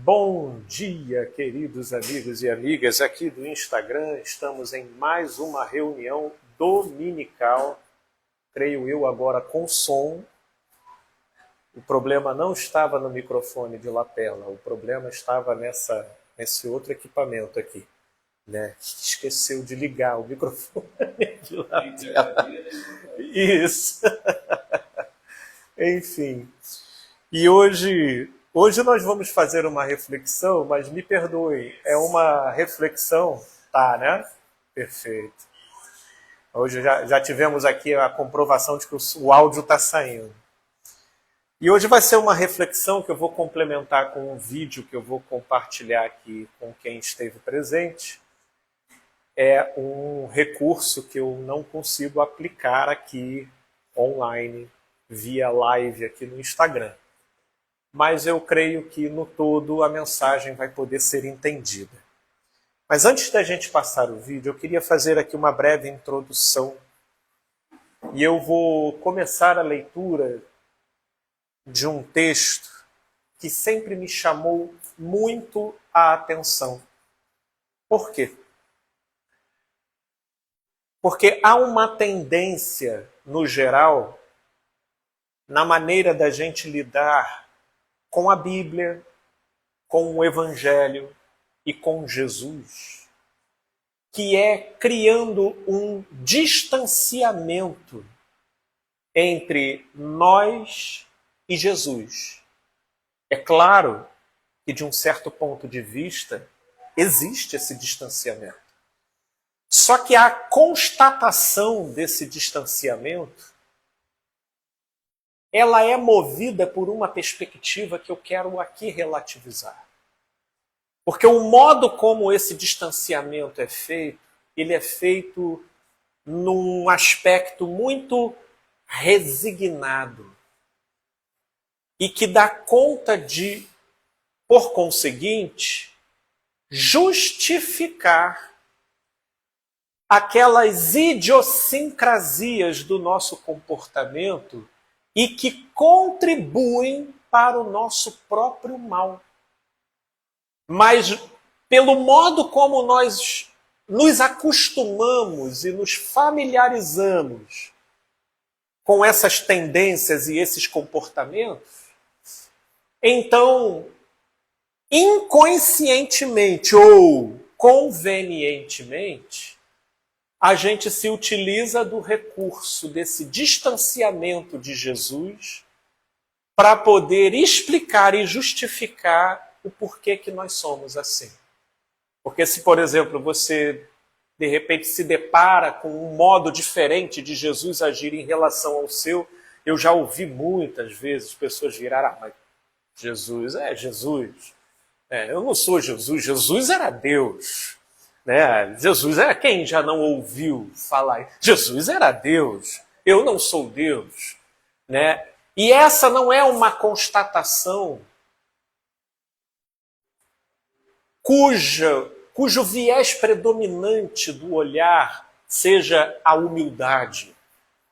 Bom dia, queridos amigos e amigas aqui do Instagram. Estamos em mais uma reunião dominical, creio eu agora com som. O problema não estava no microfone de lapela, o problema estava nesse outro equipamento aqui, né? Esqueceu de ligar o microfone de lapela. Isso. Enfim. E hoje nós vamos fazer uma reflexão, mas me perdoem, é uma reflexão, tá, né? Perfeito. Hoje já tivemos aqui a comprovação de que o áudio está saindo. E hoje vai ser uma reflexão que eu vou complementar com um vídeo que eu vou compartilhar aqui com quem esteve presente. É um recurso que eu não consigo aplicar aqui online, via live aqui no Instagram. Mas eu creio que no todo a mensagem vai poder ser entendida. Mas antes da gente passar o vídeo, eu queria fazer aqui uma breve introdução. E eu vou começar a leitura de um texto que sempre me chamou muito a atenção. Por quê? Porque há uma tendência, no geral, na maneira da gente lidar com a Bíblia, com o Evangelho e com Jesus, que é criando um distanciamento entre nós e Jesus. É claro que, de um certo ponto de vista, existe esse distanciamento. Só que a constatação desse distanciamento ela é movida por uma perspectiva que eu quero aqui relativizar. Porque o modo como esse distanciamento é feito, ele é feito num aspecto muito resignado e que dá conta de, por conseguinte, justificar aquelas idiosincrasias do nosso comportamento e que contribuem para o nosso próprio mal. Mas pelo modo como nós nos acostumamos e nos familiarizamos com essas tendências e esses comportamentos, então, inconscientemente ou convenientemente, a gente se utiliza do recurso desse distanciamento de Jesus para poder explicar e justificar o porquê que nós somos assim. Porque se, por exemplo, você de repente se depara com um modo diferente de Jesus agir em relação ao seu, eu já ouvi muitas vezes pessoas virar, mas Jesus é Jesus. Eu não sou Jesus, Jesus era Deus. Né? Jesus era quem já não ouviu falar. Jesus era Deus, eu não sou Deus. Né? E essa não é uma constatação cujo viés predominante do olhar seja a humildade.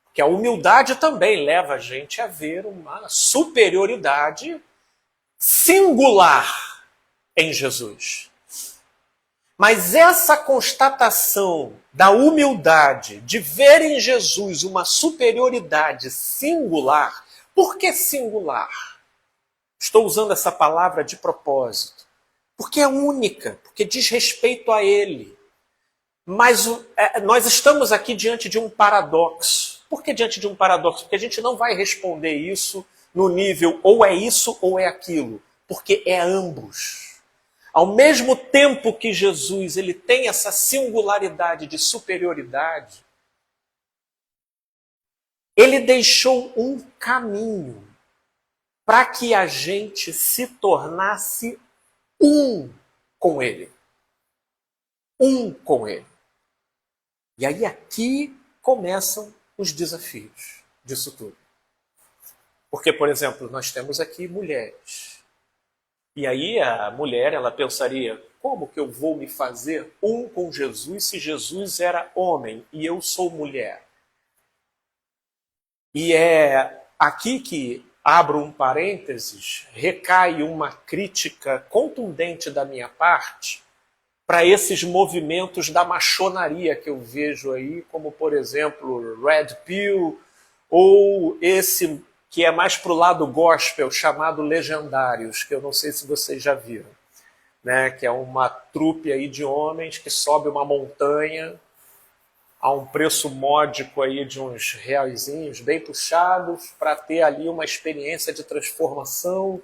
Porque a humildade também leva a gente a ver uma superioridade singular em Jesus. Mas essa constatação da humildade, de ver em Jesus uma superioridade singular, por que singular? Estou usando essa palavra de propósito. Porque é única, porque diz respeito a Ele. Mas nós estamos aqui diante de um paradoxo. Por que diante de um paradoxo? Porque a gente não vai responder isso no nível ou é isso ou é aquilo. Porque é ambos. Ao mesmo tempo que Jesus ele tem essa singularidade de superioridade, ele deixou um caminho para que a gente se tornasse um com ele. Um com ele. E aí aqui começam os desafios disso tudo. Porque, por exemplo, nós temos aqui mulheres. E aí a mulher, ela pensaria, como que eu vou me fazer um com Jesus se Jesus era homem e eu sou mulher? E é aqui que abro um parênteses, recai uma crítica contundente da minha parte para esses movimentos da maçonaria que eu vejo aí, como, por exemplo, Red Pill, ou esse que é mais para o lado gospel, chamado Legendários, que eu não sei se vocês já viram, né? Que é uma trupe aí de homens que sobe uma montanha a um preço módico aí de uns reaisinhos bem puxados para ter ali uma experiência de transformação.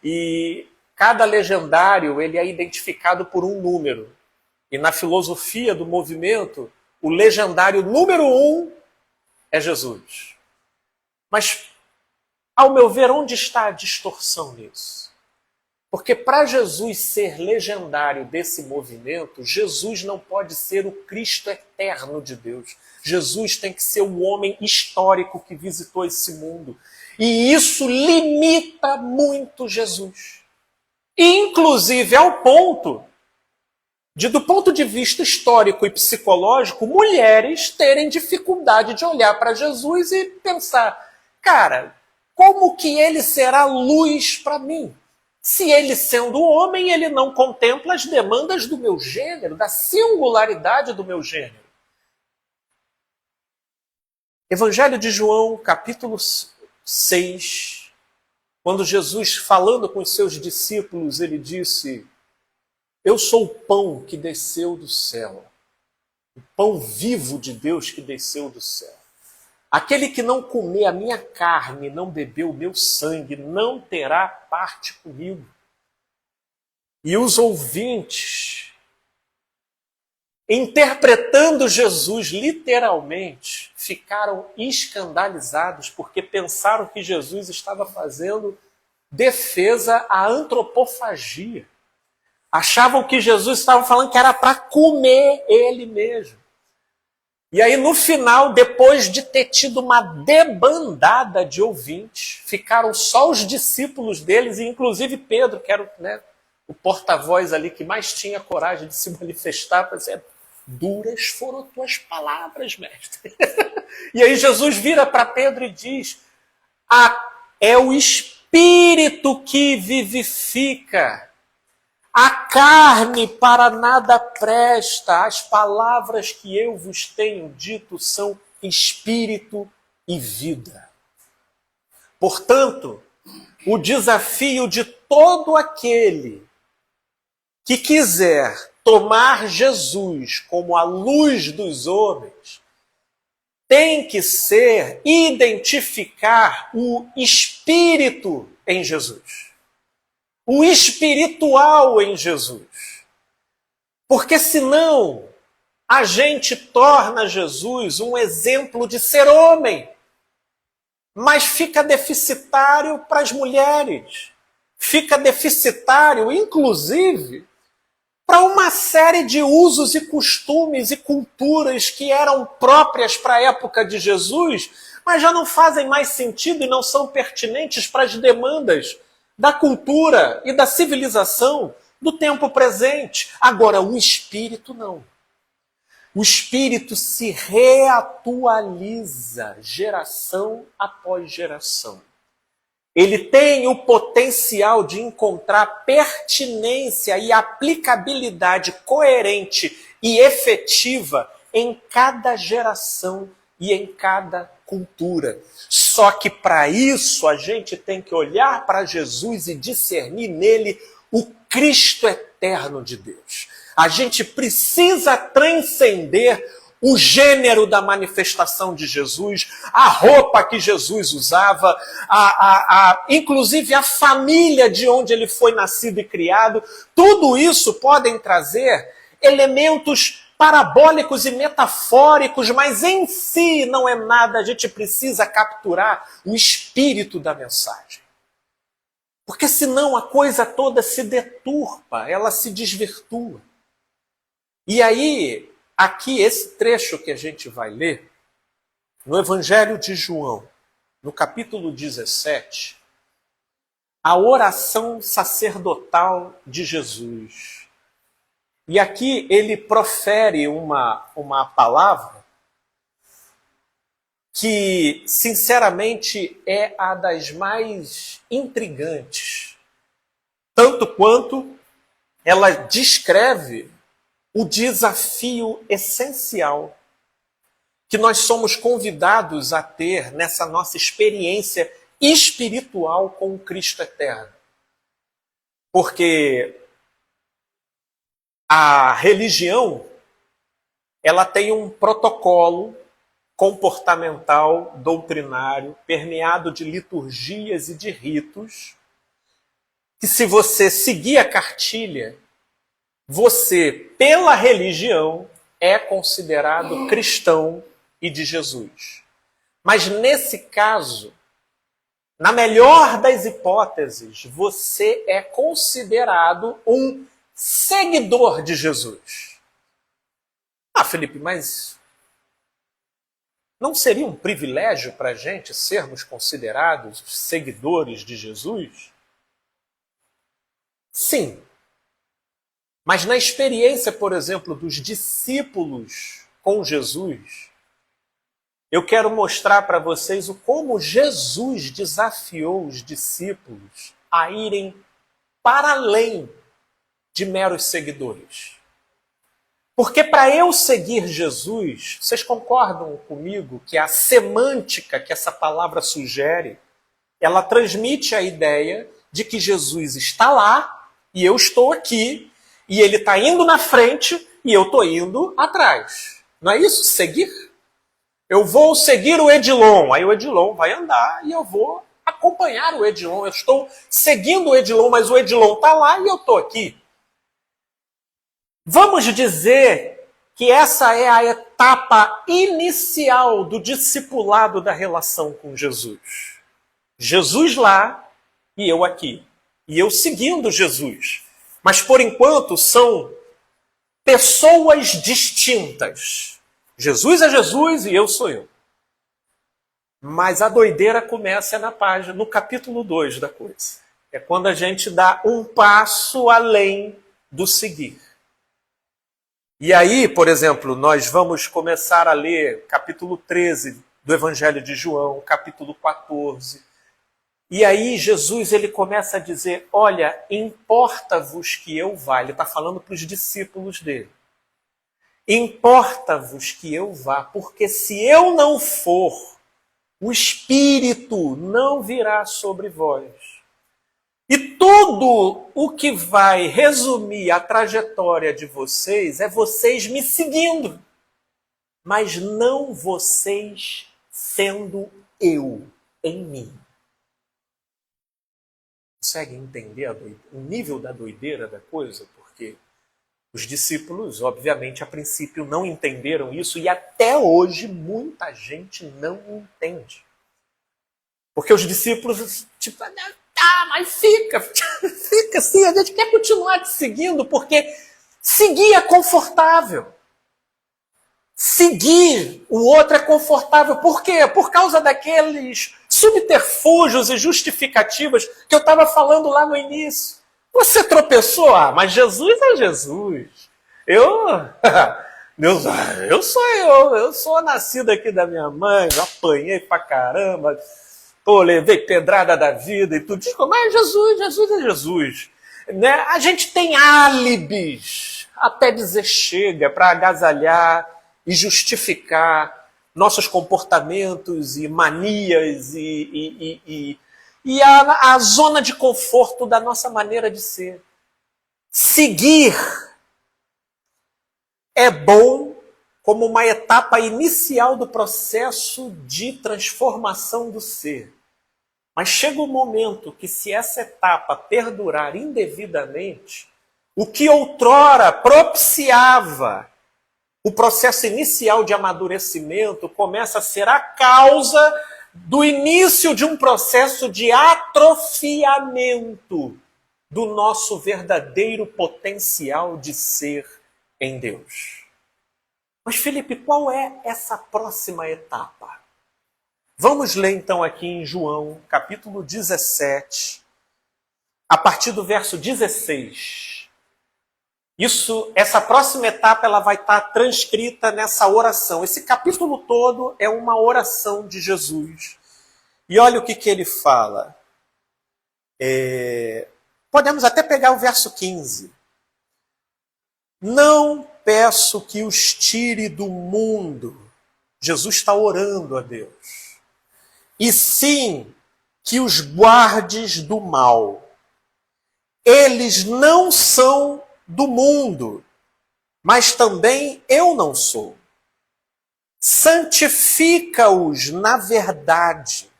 E cada legendário ele é identificado por um número. E na filosofia do movimento, o legendário número 1 é Jesus. Mas, ao meu ver, onde está a distorção nisso? Porque para Jesus ser legendário desse movimento, Jesus não pode ser o Cristo eterno de Deus. Jesus tem que ser o homem histórico que visitou esse mundo. E isso limita muito Jesus. Inclusive ao ponto de, do ponto de vista histórico e psicológico, mulheres terem dificuldade de olhar para Jesus e pensar, cara, como que ele será luz para mim? Se ele, sendo homem, ele não contempla as demandas do meu gênero, da singularidade do meu gênero. Evangelho de João, capítulo 6, quando Jesus, falando com os seus discípulos, ele disse, eu sou o pão que desceu do céu, o pão vivo de Deus que desceu do céu. Aquele que não comer a minha carne, não beber o meu sangue, não terá parte comigo. E os ouvintes, interpretando Jesus literalmente, ficaram escandalizados porque pensaram que Jesus estava fazendo defesa à antropofagia. Achavam que Jesus estava falando que era para comer ele mesmo. E aí, no final, depois de ter tido uma debandada de ouvintes, ficaram só os discípulos deles, e inclusive Pedro, que era o porta-voz ali que mais tinha coragem de se manifestar, para dizer, duras foram tuas palavras, mestre. E aí Jesus vira para Pedro e diz, é o Espírito que vivifica. A carne para nada presta, as palavras que eu vos tenho dito são espírito e vida. Portanto, o desafio de todo aquele que quiser tomar Jesus como a luz dos homens, tem que ser identificar o espírito em Jesus. O espiritual em Jesus. Porque senão a gente torna Jesus um exemplo de ser homem, mas fica deficitário para as mulheres, fica deficitário, inclusive, para uma série de usos e costumes e culturas que eram próprias para a época de Jesus, mas já não fazem mais sentido e não são pertinentes para as demandas da cultura e da civilização do tempo presente. Agora, o espírito não. O espírito se reatualiza geração após geração. Ele tem o potencial de encontrar pertinência e aplicabilidade coerente e efetiva em cada geração e em cada cultura. Só que para isso a gente tem que olhar para Jesus e discernir nele o Cristo eterno de Deus. A gente precisa transcender o gênero da manifestação de Jesus, a roupa que Jesus usava, inclusive a família de onde ele foi nascido e criado. Tudo isso podem trazer elementos parabólicos e metafóricos, mas em si não é nada. A gente precisa capturar o espírito da mensagem. Porque senão a coisa toda se deturpa, ela se desvirtua. E aí, aqui esse trecho que a gente vai ler, no Evangelho de João, no capítulo 17, a oração sacerdotal de Jesus. E aqui ele profere uma palavra que, sinceramente, é a das mais intrigantes, tanto quanto ela descreve o desafio essencial que nós somos convidados a ter nessa nossa experiência espiritual com o Cristo eterno. Porque a religião, ela tem um protocolo comportamental, doutrinário, permeado de liturgias e de ritos, que se você seguir a cartilha, você, pela religião, é considerado cristão e de Jesus. Mas nesse caso, na melhor das hipóteses, você é considerado um seguidor de Jesus. Ah, Felipe, mas não seria um privilégio para a gente sermos considerados seguidores de Jesus? Sim. Mas na experiência, por exemplo, dos discípulos com Jesus, eu quero mostrar para vocês o como Jesus desafiou os discípulos a irem para além de meros seguidores. Porque para eu seguir Jesus, vocês concordam comigo que a semântica que essa palavra sugere, ela transmite a ideia de que Jesus está lá e eu estou aqui, e ele está indo na frente e eu estou indo atrás. Não é isso? Seguir? Eu vou seguir o Edilon, aí o Edilon vai andar e eu vou acompanhar o Edilon. Eu estou seguindo o Edilon, mas o Edilon está lá e eu estou aqui. Vamos dizer que essa é a etapa inicial do discipulado da relação com Jesus. Jesus lá e eu aqui. E eu seguindo Jesus. Mas, por enquanto, são pessoas distintas. Jesus é Jesus e eu sou eu. Mas a doideira começa na página, no capítulo 2 da coisa. É quando a gente dá um passo além do seguir. E aí, por exemplo, nós vamos começar a ler capítulo 13 do Evangelho de João, capítulo 14. E aí Jesus ele começa a dizer, olha, importa-vos que eu vá. Ele está falando para os discípulos dele. Importa-vos que eu vá, porque se eu não for, o Espírito não virá sobre vós. E tudo o que vai resumir a trajetória de vocês é vocês me seguindo, mas não vocês sendo eu em mim. Consegue entender o nível da doideira da coisa? Porque os discípulos, obviamente, a princípio não entenderam isso e até hoje muita gente não entende. Porque os discípulos, tipo, mas fica assim, a gente quer continuar te seguindo, porque seguir é confortável. Seguir o outro é confortável. Por quê? Por causa daqueles subterfúgios e justificativas que eu estava falando lá no início. Você tropeçou? Ah, mas Jesus é Jesus. Eu sou nascido aqui da minha mãe, apanhei pra caramba, levei pedrada da vida e tudo. Mas Jesus é Jesus. Né? A gente tem álibis até dizer chega para agasalhar e justificar nossos comportamentos e manias e a zona de conforto da nossa maneira de ser. Seguir é bom como uma etapa inicial do processo de transformação do ser. Mas chega um momento que, se essa etapa perdurar indevidamente, o que outrora propiciava o processo inicial de amadurecimento começa a ser a causa do início de um processo de atrofiamento do nosso verdadeiro potencial de ser em Deus. Mas, Felipe, qual é essa próxima etapa? Vamos ler então aqui em João, capítulo 17, a partir do verso 16. Essa próxima etapa ela vai estar transcrita nessa oração. Esse capítulo todo é uma oração de Jesus. E olha o que ele fala. Podemos até pegar o verso 15. Não peço que os tire do mundo. Jesus está orando a Deus. E sim que os guardes do mal. Eles não são do mundo, mas também eu não sou. Santifica-os na verdade.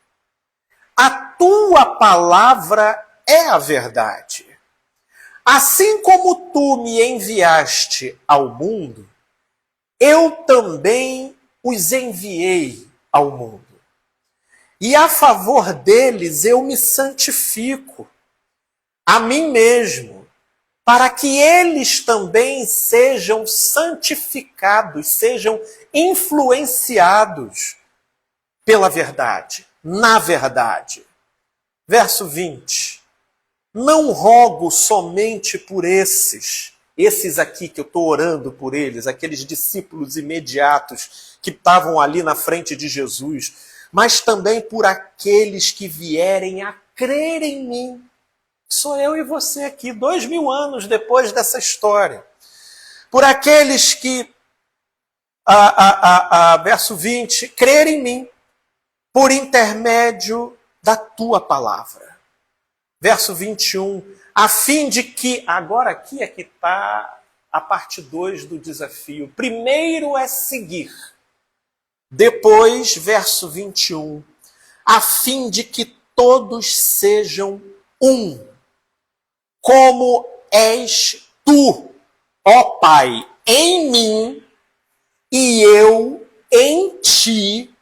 A tua palavra é a verdade. Assim como tu me enviaste ao mundo, eu também os enviei ao mundo. E a favor deles eu me santifico a mim mesmo, para que eles também sejam santificados, sejam influenciados pela verdade, na verdade. Verso 20. Não rogo somente por esses aqui que eu estou orando por eles, aqueles discípulos imediatos que estavam ali na frente de Jesus, mas também por aqueles que vierem a crer em mim. Sou eu e você aqui, 2000 anos depois dessa história. Por aqueles que, verso 20, crer em mim, por intermédio da tua palavra. Verso 21, a fim de que, agora aqui é que está a parte 2 do desafio. Primeiro é seguir. Depois, verso 21, a fim de que todos sejam um. Como és tu, ó Pai, em mim e eu em ti,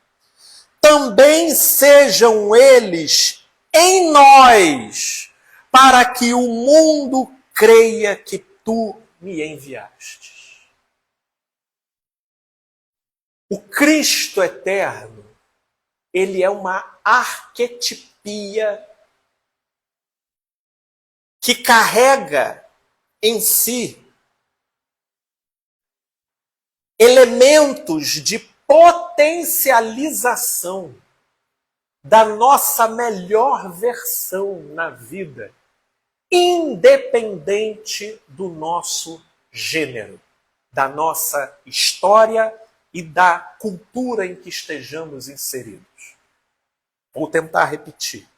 também sejam eles em nós, para que o mundo creia que tu me enviaste. O Cristo eterno, ele é uma arquetipia que carrega em si elementos de potencialização da nossa melhor versão na vida, independente do nosso gênero, da nossa história e da cultura em que estejamos inseridos. Vou tentar repetir.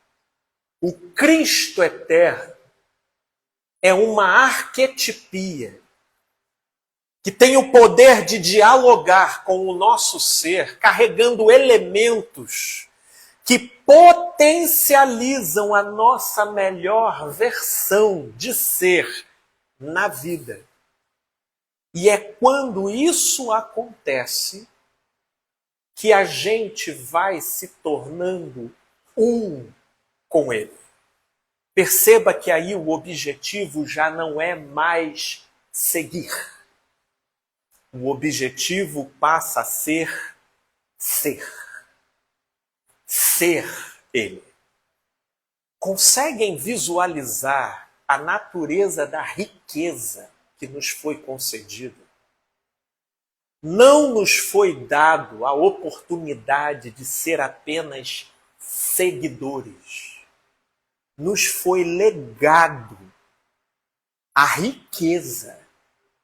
O Cristo eterno é uma arquetipia que tem o poder de dialogar com o nosso ser, carregando elementos que potencializam a nossa melhor versão de ser na vida. E é quando isso acontece que a gente vai se tornando um com ele. Perceba que aí o objetivo já não é mais seguir. O objetivo passa a ser ser. Ser ele. Conseguem visualizar a natureza da riqueza que nos foi concedida? Não nos foi dado a oportunidade de ser apenas seguidores. Nos foi legado a riqueza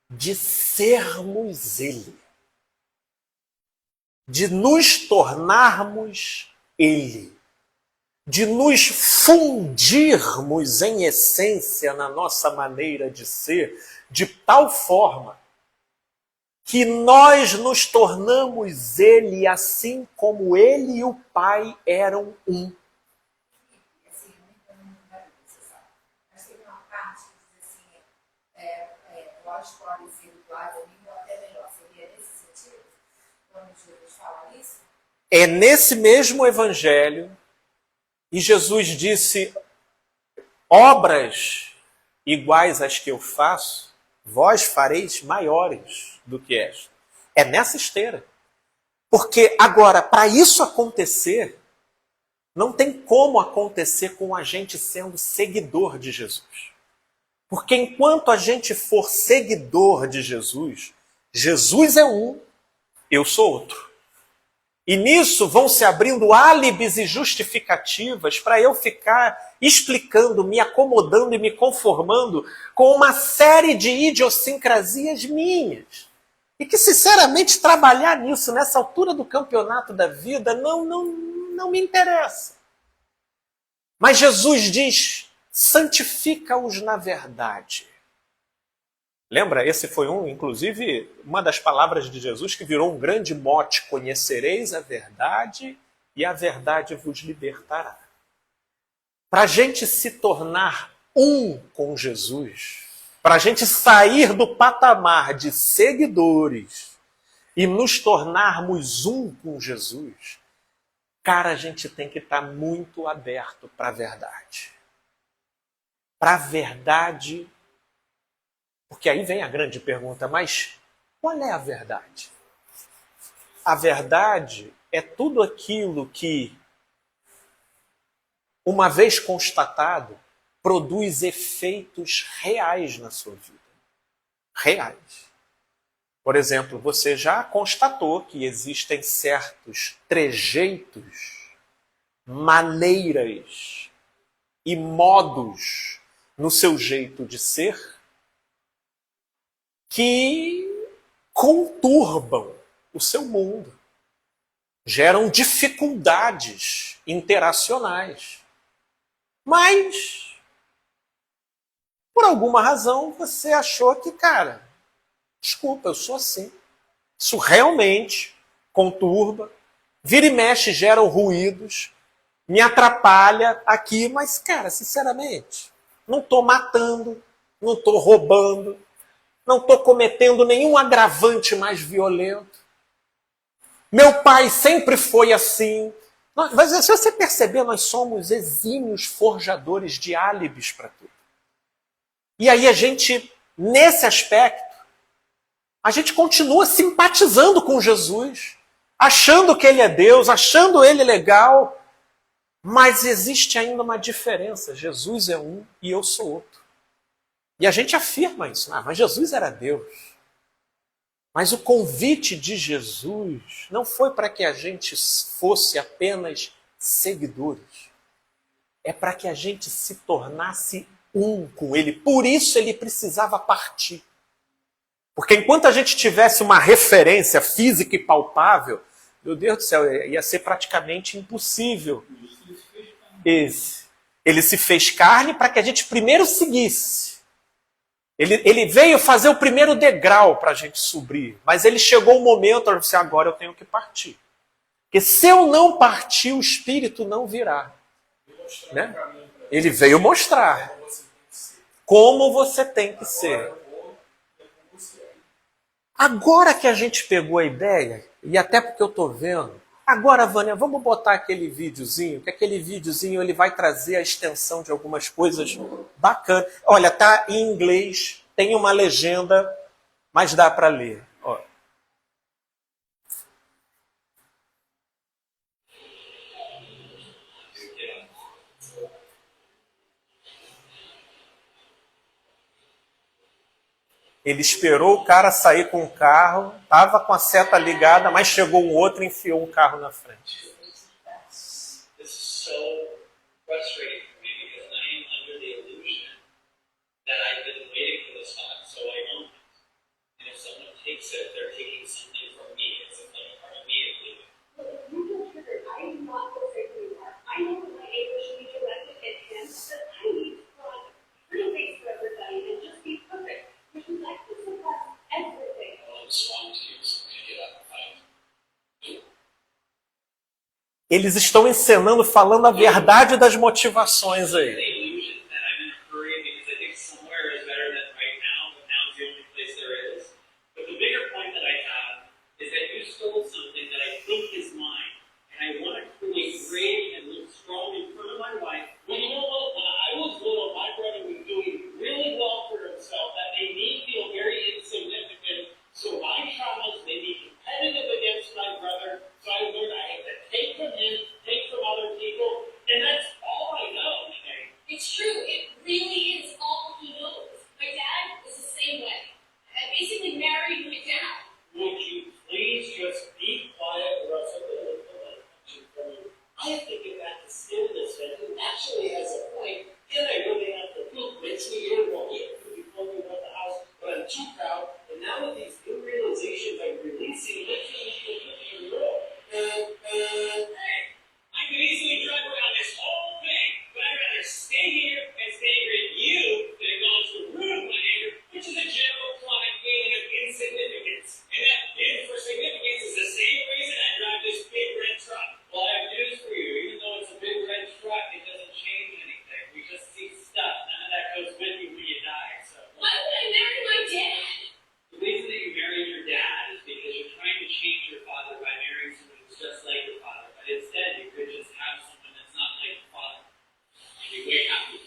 de sermos ele, de nos tornarmos ele, de nos fundirmos em essência na nossa maneira de ser, de tal forma que nós nos tornamos ele assim como ele e o Pai eram um. Podem ser iguais a mim ou até melhor. Seria nesse sentido? Quando Jesus fala isso? É nesse mesmo evangelho, e Jesus disse, obras iguais às que eu faço, vós fareis maiores do que esta. É nessa esteira. Porque agora, para isso acontecer, não tem como acontecer com a gente sendo seguidor de Jesus. Porque enquanto a gente for seguidor de Jesus, Jesus é um, eu sou outro. E nisso vão se abrindo álibis e justificativas para eu ficar explicando, me acomodando e me conformando com uma série de idiosincrasias minhas. E que, sinceramente, trabalhar nisso, nessa altura do campeonato da vida, não me interessa. Mas Jesus diz, santifica-os na verdade. Lembra? Esse foi inclusive, uma das palavras de Jesus que virou um grande mote. Conhecereis a verdade e a verdade vos libertará. Para a gente se tornar um com Jesus, para a gente sair do patamar de seguidores e nos tornarmos um com Jesus, cara, a gente tem que estar muito aberto para a verdade. Para a verdade. Porque aí vem a grande pergunta, mas qual é a verdade? A verdade é tudo aquilo que, uma vez constatado, produz efeitos reais na sua vida. Reais. Por exemplo, você já constatou que existem certos trejeitos, maneiras e modos no seu jeito de ser que conturbam o seu mundo, geram dificuldades interacionais. Mas, por alguma razão, você achou que, cara, desculpa, eu sou assim. Isso realmente conturba, vira e mexe, geram ruídos, me atrapalha aqui, mas, cara, sinceramente, não estou matando, não estou roubando, não estou cometendo nenhum agravante mais violento. Meu pai sempre foi assim. Mas se você perceber, nós somos exímios forjadores de álibis para tudo. E aí a gente, nesse aspecto, a gente continua simpatizando com Jesus, achando que ele é Deus, achando ele legal, mas existe ainda uma diferença. Jesus é um e eu sou outro. E a gente afirma isso. Mas Jesus era Deus. Mas o convite de Jesus não foi para que a gente fosse apenas seguidores. É para que a gente se tornasse um com ele. Por isso ele precisava partir. Porque enquanto a gente tivesse uma referência física e palpável, meu Deus do céu, ia ser praticamente impossível. Ele se fez carne para que a gente primeiro seguisse. Ele veio fazer o primeiro degrau para a gente subir. Mas ele chegou o momento, eu disse, agora eu tenho que partir. Porque se eu não partir, o Espírito não virá. Né? Ele veio mostrar como você tem que ser. Agora que a gente pegou a ideia, e até porque eu estou vendo, agora, Vânia, vamos botar aquele videozinho, que aquele videozinho ele vai trazer a extensão de algumas coisas bacanas. Olha, tá em inglês, tem uma legenda, mas dá para ler. Ó. Ele esperou o cara sair com o carro, estava com a seta ligada, mas chegou um outro e enfiou um carro na frente. Eles estão encenando, falando a verdade das motivações aí. anyway. I basically married my dad. Would you please just be quiet or else I'm going to look the light from you? I have to get back to stillness, and who actually has a point. And I really have to look mentally in while you told me about the house, but I'm too proud. And now with these new realizations, I'm releasing literally the world. Hey, I could easily drive around this whole thing, but I'd rather stay here and stay with you than acknowledge the root of my anger, which is a general chronic feeling of insignificance. And that need for significance is the same reason I drive this big red truck. Well, I have news for you. Even though it's a big red truck, it doesn't change anything. We just see stuff. None of that goes with you when you die. So why would I marry my dad? The reason that you married your dad is because you're trying to change your father by marrying someone who's just like your father. But instead, you could just have someone that's not like your father. And you'd be way happy.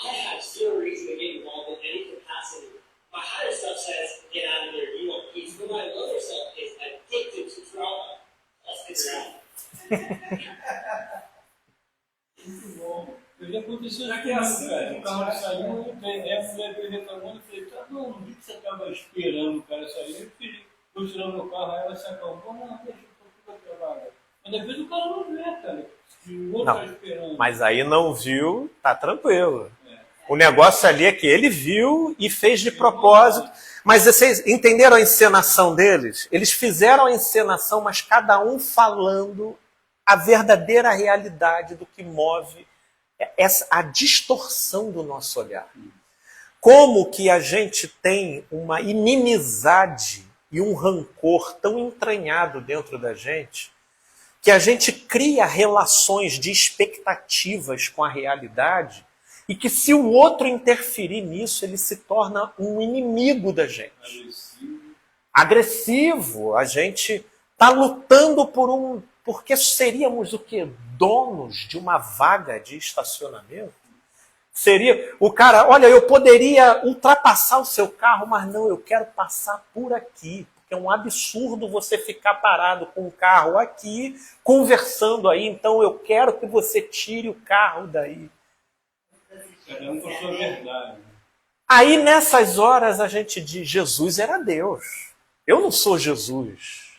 I have zero reason to get involved in any capacity. My higher self says, get out of there, you want peace. But my lower self is addicted to trauma. Let's figure it out. Muito bom. Eu já aconteceu isso comigo, cara. O carro saiu, a mulher veio reclamando, eu falei, tá bom, não vi que você estava esperando o cara sair. Eu fui tirando meu carro, aí ela se acalmou, não, deixa eu trabalhar. Mas depois o cara não vê, cara. O outro tá esperando. Mas aí não viu, tá tranquilo. O negócio ali é que ele viu e fez de propósito. Mas vocês entenderam a encenação deles? Eles fizeram a encenação, mas cada um falando a verdadeira realidade do que move a distorção do nosso olhar. Como que a gente tem uma inimizade e um rancor tão entranhado dentro da gente, que a gente cria relações de expectativas com a realidade, e que se o outro interferir nisso, ele se torna um inimigo da gente. Agressivo. A gente está lutando porque seríamos o quê? Donos de uma vaga de estacionamento? Seria o cara, olha, eu poderia ultrapassar o seu carro, mas não, eu quero passar por aqui. Porque é um absurdo você ficar parado com o carro aqui, conversando aí, então eu quero que você tire o carro daí. Cada um com a sua verdade. Aí nessas horas a gente diz, Jesus era Deus. Eu não sou Jesus.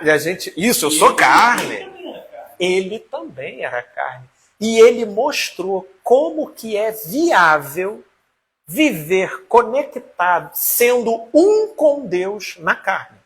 E a gente, isso, eu sou carne. Ele também era carne. E ele mostrou como que é viável viver conectado, sendo um com Deus na carne.